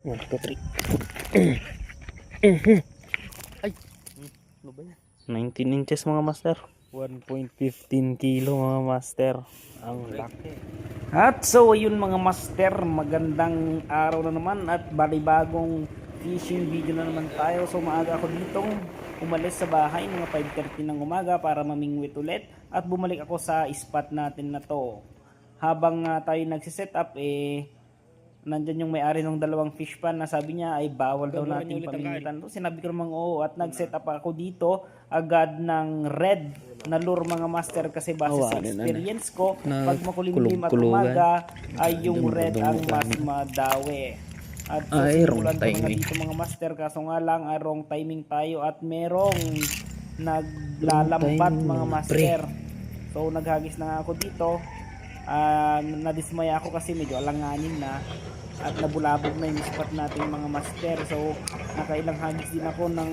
1, 2, 3. Ay, ano ba yan? 19 inches mga master. 1.15 kilo mga master. Ang laki. At so ayun mga master, magandang araw na naman at balibagong fishing video na naman tayo. So maaga ako ditong umalis sa bahay mga 5:30 ng umaga para mamingwit ulit at bumalik ako sa spot natin na to. Habang tayo nagsiset up nandyan yung may-ari ng dalawang fish pan na sabi niya ay bawal daw nating pamingwitan. Sinabi ko namang oo at nag-set up ako dito agad ng red na lure mga master kasi base sa experience ko pag makulimlim at umaga ay yung red ang mas madawi. At so simulan ko na dito mga master kaso nga lang wrong timing tayo at merong naglalambat mga master. So naghagis na nga ako dito. Nadismaya ako kasi medyo alanganin na at nabulabog na yung spot natin mga master. So nakailang hagis din ako ng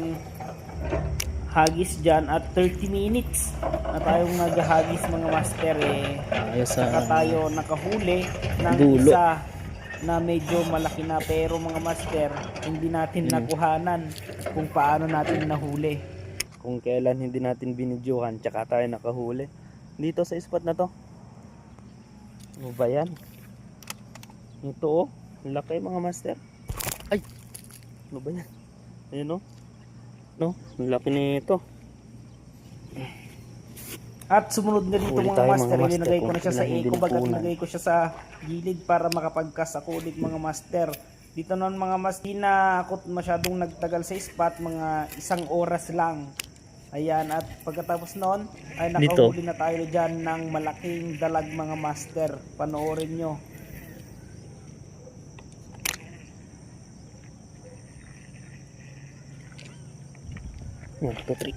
hagis dyan at 30 minutes na tayong naghahagis mga master saka tayo nakahuli ng dulo. Isa na medyo malaki na pero mga master hindi natin nakuhanan kung paano natin nahuli, kung kailan hindi natin binidyohan tsaka tayo nakahuli dito sa spot na to. Ano ba yan? Ito laki mga master. Ay, ano ba yan? Ayun no, laki nito. At sumunod nga dito mga master, ilinagay ko na siya sa eco bag at nilagay ko siya sa gilid para makapagkas ako ulit mga master. Dito noon mga master, na ako masyadong nagtagal sa spot, mga 1 oras lang. Ayan, at pagkatapos noon ay nakahuli na tayo dyan ng malaking dalag mga master. Panoorin nyo. One, two, three.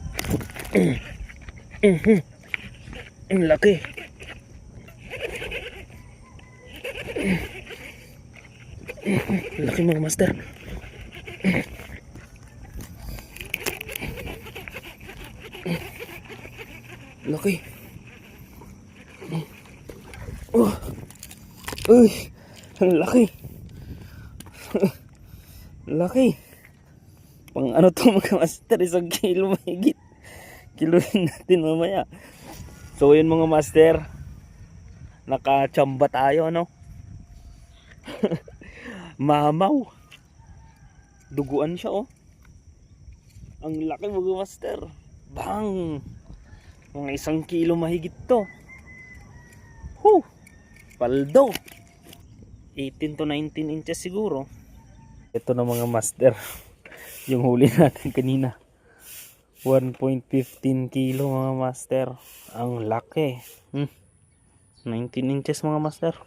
Ang laki. Laki mga master. Laki. Oh. Uy, ang laki. Laki. Pang ano to mga master, 1 kilo mahigit. Kiluhin natin mamaya. So yun mga master, nakachamba tayo Mamaw. Duguan siya Ang laki mga master. Bang. Mga 1 kilo mahigit to. Paldo. 18 to 19 inches siguro. Ito na mga master. Yung huli natin kanina. 1.15 kilo mga master. Ang laki. 19 inches mga master.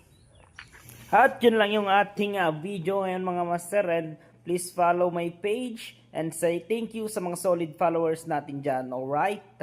At yun lang yung ating video ngayon mga master. And please follow my page and say thank you sa mga solid followers natin dyan. Alright?